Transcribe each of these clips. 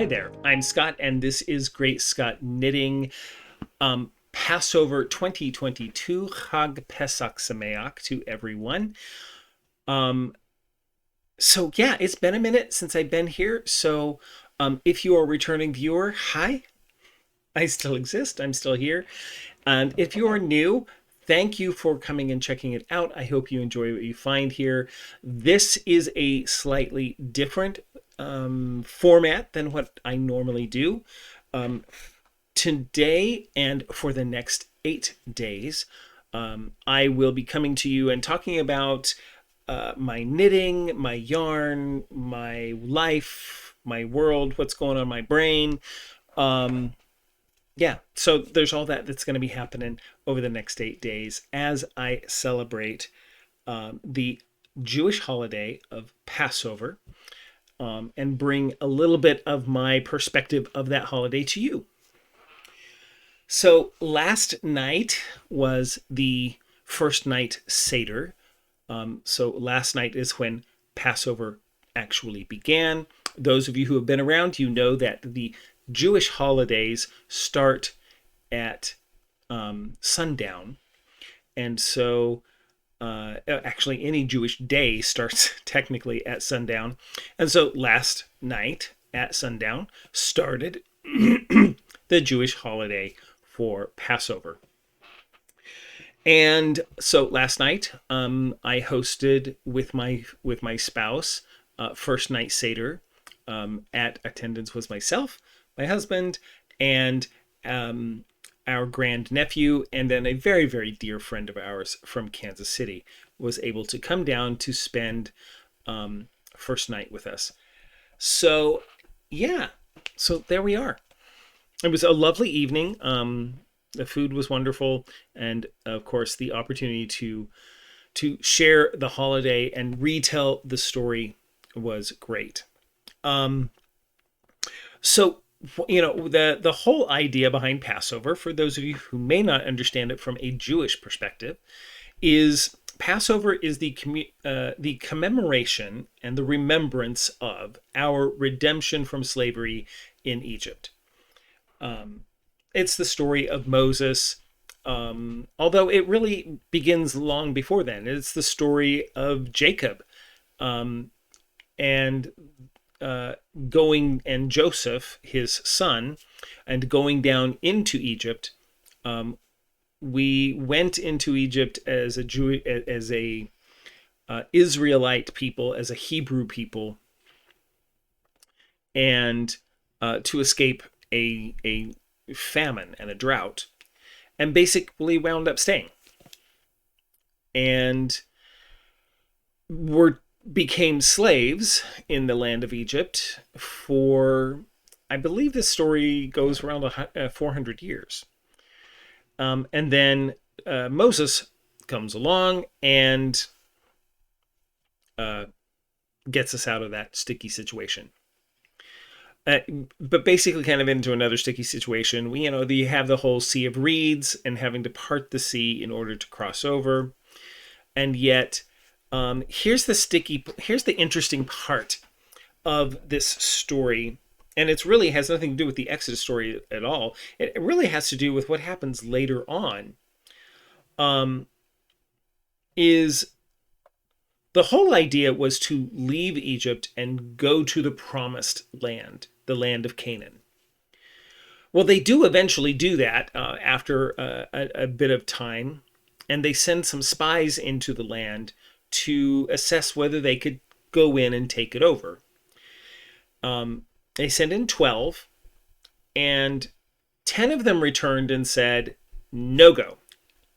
Hi there, I'm Scott, and this is GreatScott Knitting. Passover 2022, Chag Pesach Sameach to everyone. Um, so yeah, it's been a minute since I've been here. So if you are a returning viewer, hi, I still exist. I'm still here. And if you are new, thank you for coming and checking it out. I hope you enjoy what you find here. This is a slightly different format than what I normally do. Today and for the next 8 days, I will be coming to you and talking about my knitting, my yarn, my life, my world, what's going on in my brain. Yeah, so there's all that that's going to be happening over the next 8 days as I celebrate the Jewish holiday of Passover, and bring a little bit of my perspective of that holiday to you. So last night was the first night Seder. So last night is when Passover actually began. Those of you who have been around, you know that the Jewish holidays start at sundown. And so actually any Jewish day starts technically at sundown. And so last night at sundown started the Jewish holiday for Passover. And so last night, I hosted with my spouse first night Seder. At attendance was myself, my husband, and our grandnephew, and then a very, very dear friend of ours from Kansas City was able to come down to spend first night with us. So yeah, so there we are. It was a lovely evening. The food was wonderful, and of course the opportunity to share the holiday and retell the story was great. So the whole idea behind Passover, for those of you who may not understand it from a Jewish perspective, is Passover is the commemoration and the remembrance of our redemption from slavery in Egypt. It's the story of Moses, although it really begins long before then. It's the story of Jacob, and going, and Joseph, his son, and going down into Egypt. We went into Egypt as a Israelite people, as a Hebrew people, and to escape a famine and a drought, and basically wound up staying, and became slaves in the land of Egypt for, I believe this story goes around 400 years. And then Moses comes along and gets us out of that sticky situation. But basically kind of into another sticky situation. You have the whole Sea of Reeds and having to part the sea in order to cross over. And yet, here's the interesting part of this story, and it really has nothing to do with the Exodus story at all. It really has to do with what happens later on. Is the whole idea was to leave Egypt and go to the promised land, the land of Canaan. Well, they do eventually do that after a bit of time, and they send some spies into the land to assess whether they could go in and take it over. They sent in 12, and 10 of them returned and said, no go.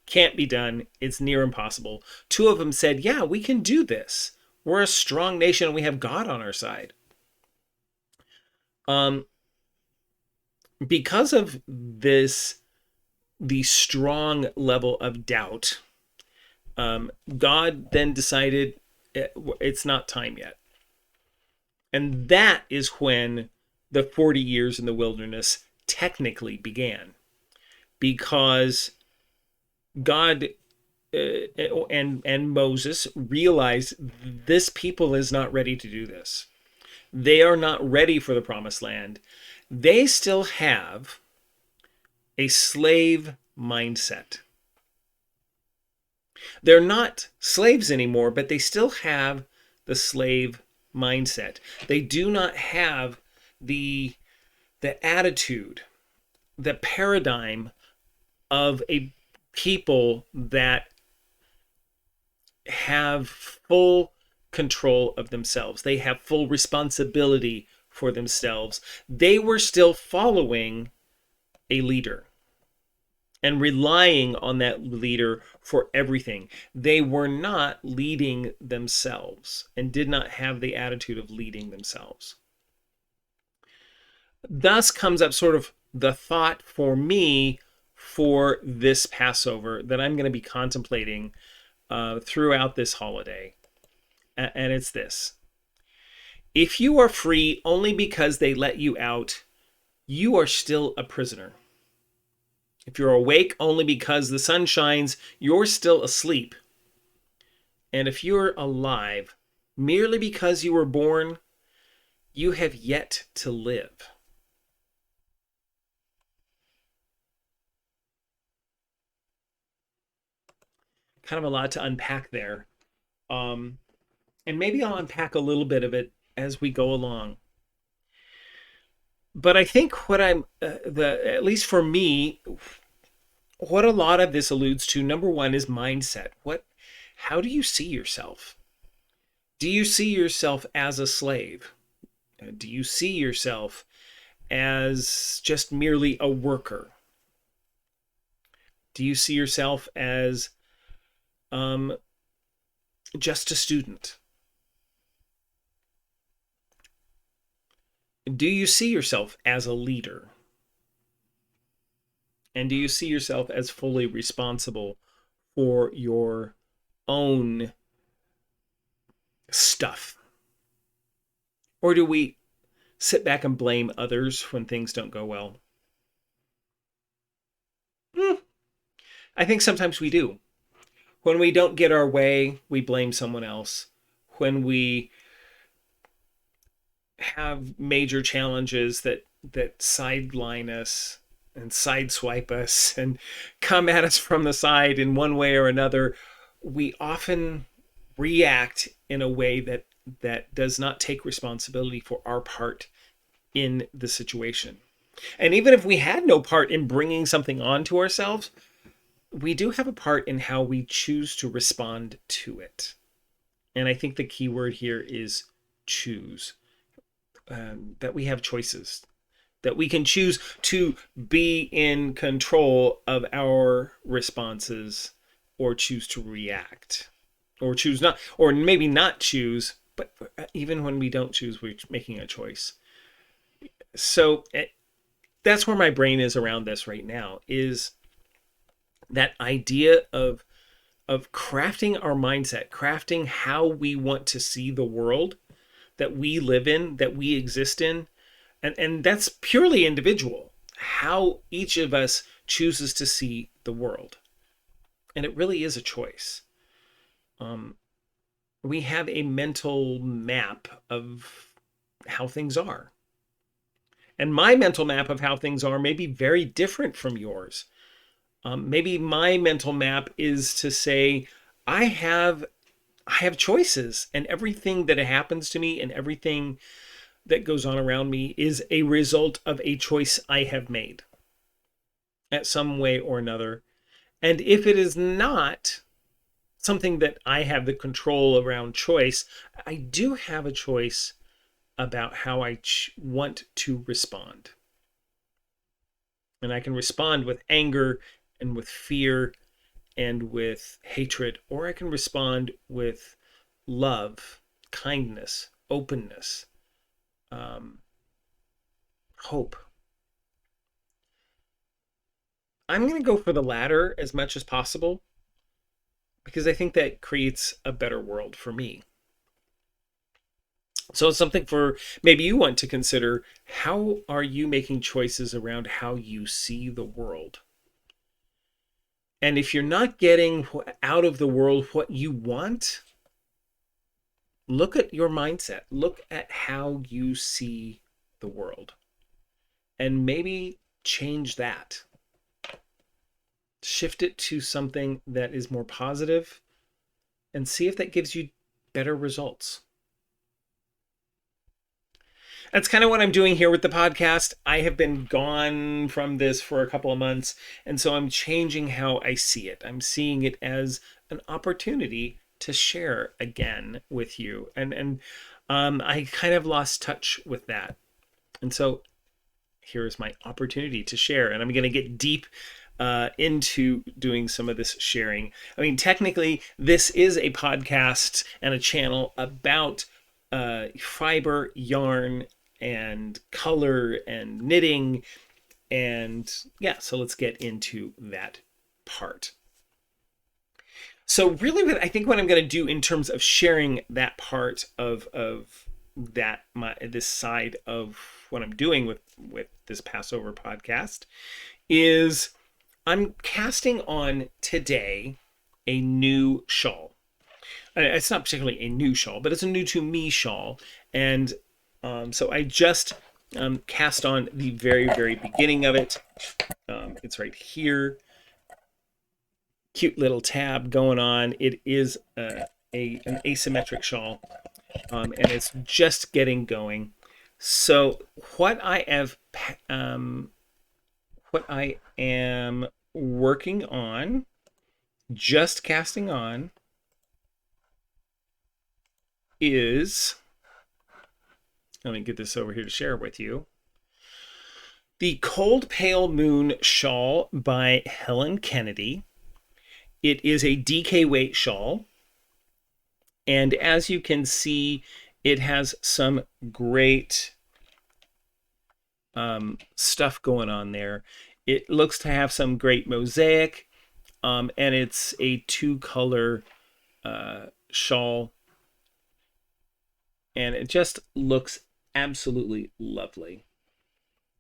Can't be done. It's near impossible. 2 of them said, yeah, we can do this. We're a strong nation and we have God on our side. Because of this, the strong level of doubt, God then decided it's not time yet. And that is when the 40 years in the wilderness technically began. Because God and Moses realized this people is not ready to do this. They are not ready for the promised land. They still have a slave mindset. They're not slaves anymore, but they still have the slave mindset. They do not have the attitude, the paradigm of a people that have full control of themselves. They have full responsibility for themselves. They were still following a leader and relying on that leader for everything. They were not leading themselves and did not have the attitude of leading themselves. Thus comes up sort of the thought for me for this Passover that I'm going to be contemplating throughout this holiday. And it's this. If you are free only because they let you out, you are still a prisoner. If you're awake only because the sun shines, you're still asleep. And if you're alive merely because you were born, you have yet to live. Kind of a lot to unpack there. And maybe I'll unpack a little bit of it as we go along. But I think what at least for me, what a lot of this alludes to, number one, is mindset. How do you see yourself? Do you see yourself as a slave? Do you see yourself as just merely a worker? Do you see yourself as just a student? Do you see yourself as a leader? And do you see yourself as fully responsible for your own stuff? Or do we sit back and blame others when things don't go well? I think sometimes we do. When we don't get our way, we blame someone else. When we have major challenges that sideline us and sideswipe us and come at us from the side in one way or another, we often react in a way that does not take responsibility for our part in the situation. And even if we had no part in bringing something on to ourselves, we do have a part in how we choose to respond to it. And I think the key word here is choose. That we have choices, that we can choose to be in control of our responses, or choose to react, or choose not, or maybe not choose, but even when we don't choose, we're making a choice. So that's where my brain is around this right now, is that idea of crafting our mindset, crafting how we want to see the world that we live in, that we exist in. And that's purely individual, how each of us chooses to see the world. And it really is a choice. We have a mental map of how things are. And my mental map of how things are may be very different from yours. Maybe my mental map is to say, I have choices, and everything that happens to me and everything that goes on around me is a result of a choice I have made at some way or another. And if it is not something that I have the control around choice, I do have a choice about how I want to respond. And I can respond with anger and with fear and with hatred, or I can respond with love, kindness, openness, hope. I'm going to go for the latter as much as possible, because I think that creates a better world for me. So it's something for maybe you want to consider. How are you making choices around how you see the world? And if you're not getting out of the world what you want, look at your mindset. Look at how you see the world and maybe change that. Shift it to something that is more positive and see if that gives you better results. That's kind of what I'm doing here with the podcast. I have been gone from this for a couple of months, and so I'm changing how I see it. I'm seeing it as an opportunity to share again with you, and I kind of lost touch with that, and so here is my opportunity to share, and I'm going to get deep into doing some of this sharing. I mean, technically, this is a podcast and a channel about fiber, yarn, and color and knitting. And yeah, so let's get into that part. So really, I think what I'm going to do in terms of sharing that part of that this side of what I'm doing with this Passover podcast is I'm casting on today a new shawl. It's not particularly a new shawl, but it's a new to me shawl. And so I just cast on the very, very beginning of it. It's right here. Cute little tab going on. It is an asymmetric shawl, and it's just getting going. So what I am working on, just casting on, is, let me get this over here to share with you, the Cold Pale Moon Shawl by Helen Kennedy. It is a DK weight shawl, and as you can see, it has some great stuff going on there. It looks to have some great mosaic, and it's a 2-color shawl, and it just looks absolutely lovely.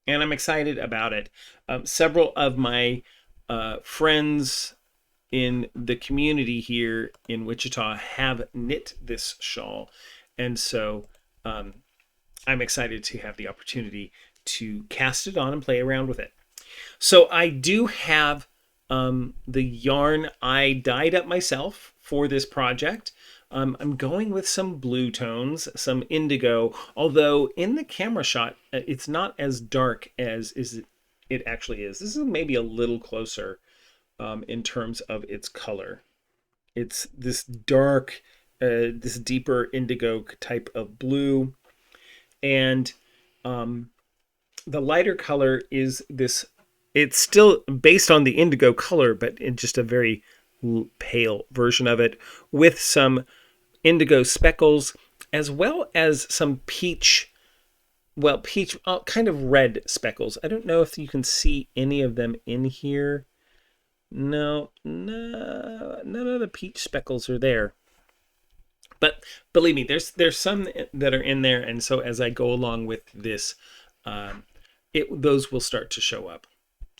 And I'm excited about it. Several of my friends in the community here in Wichita have knit this shawl, and so I'm excited to have the opportunity to cast it on and play around with it. So I do have the yarn I dyed up myself for this project. I'm going with some blue tones, some indigo, although in the camera shot, it's not as dark as it actually is. This is maybe a little closer in terms of its color. It's this dark, this deeper indigo type of blue. And the lighter color is this, it's still based on the indigo color, but in just a very pale version of it with some indigo speckles, as well as some peach, kind of red speckles. I don't know if you can see any of them in here. No, none of the peach speckles are there. But believe me, there's some that are in there, and so as I go along with this, those will start to show up.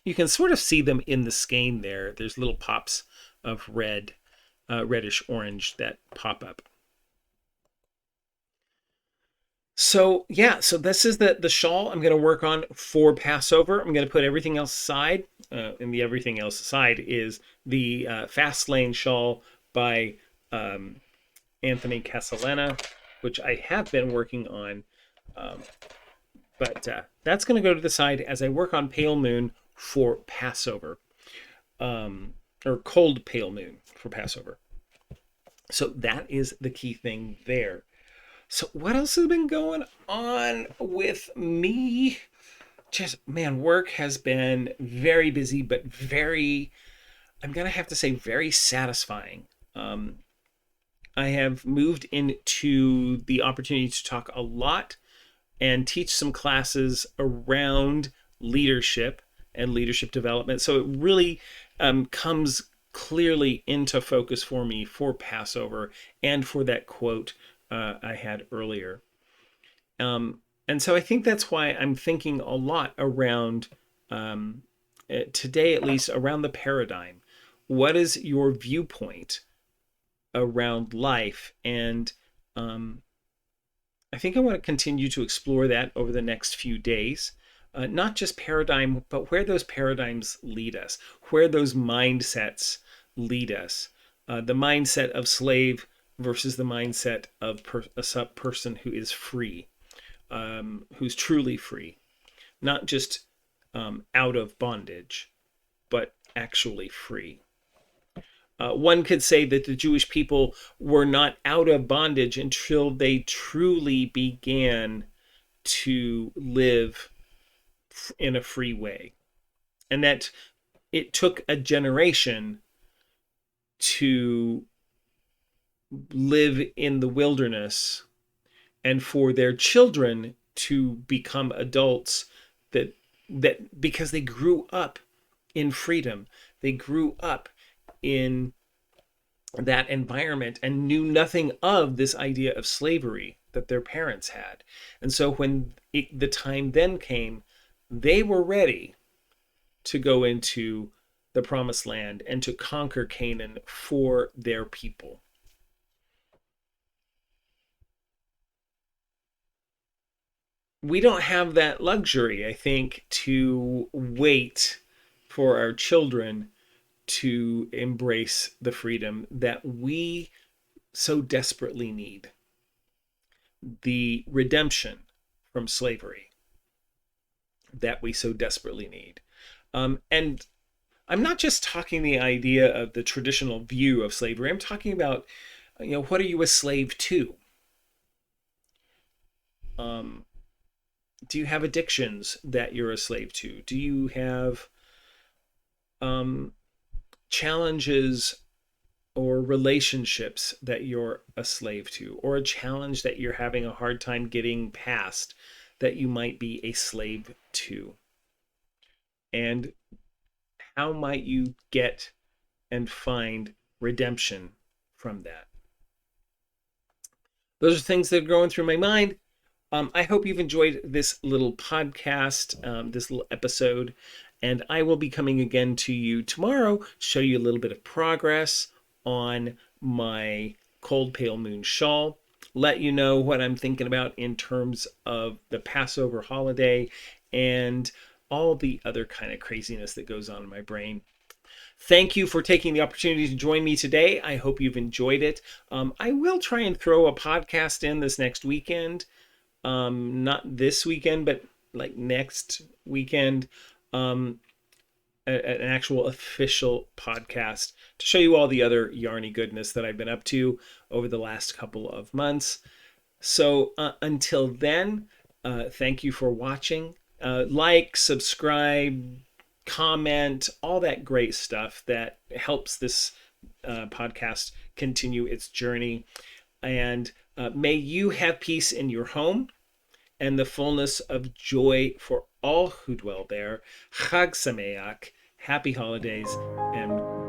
You can sort of see them in the skein there. There's little pops of red, reddish orange that pop up. So yeah, so this is the shawl I'm going to work on for Passover. I'm going to put everything else aside, and the everything else aside is the Fast Lane shawl by Anthony Casalena, which I have been working on, but that's going to go to the side as I work on Pale Moon for Passover, or Cold Pale Moon for Passover. So that is the key thing there. So what else has been going on with me? Just, man, work has been very busy, but I'm going to have to say very satisfying. I have moved into the opportunity to talk a lot and teach some classes around leadership and leadership development. So it really comes clearly into focus for me for Passover and for that quote I had earlier. And so I think that's why I'm thinking a lot around, today at least, around the paradigm. What is your viewpoint around life, and I think I want to continue to explore that over the next few days. Not just paradigm, but where those paradigms lead us, where those mindsets lead us. The mindset of slave versus the mindset of a person who is free, who's truly free, not just out of bondage, but actually free. One could say that the Jewish people were not out of bondage until they truly began to live in a free way. And that it took a generation to live in the wilderness and for their children to become adults that because they grew up in freedom, they grew up in that environment and knew nothing of this idea of slavery that their parents had. And so when the time then came, they were ready to go into the promised land and to conquer Canaan for their people. We don't have that luxury, I think, to wait for our children to embrace the freedom that we so desperately need, the redemption from slavery that we so desperately need. And I'm not just talking the idea of the traditional view of slavery. I'm talking about, what are you a slave to? Do you have addictions that you're a slave to? Do you have challenges or relationships that you're a slave to, or a challenge that you're having a hard time getting past that you might be a slave to? And how might you get and find redemption from that? Those are things that are going through my mind. I hope you've enjoyed this little podcast, this little episode, and I will be coming again to you tomorrow to show you a little bit of progress on my Cold Pale Moon shawl, let you know what I'm thinking about in terms of the Passover holiday and all the other kind of craziness that goes on in my brain. Thank you for taking the opportunity to join me today. I hope you've enjoyed it. I will try and throw a podcast in this next weekend. Not this weekend, but like next weekend, an actual official podcast to show you all the other yarny goodness that I've been up to over the last couple of months. So until then, thank you for watching. Like, subscribe, comment, all that great stuff that helps this podcast continue its journey. And may you have peace in your home and the fullness of joy for all who dwell there. Chag Sameach, happy holidays, and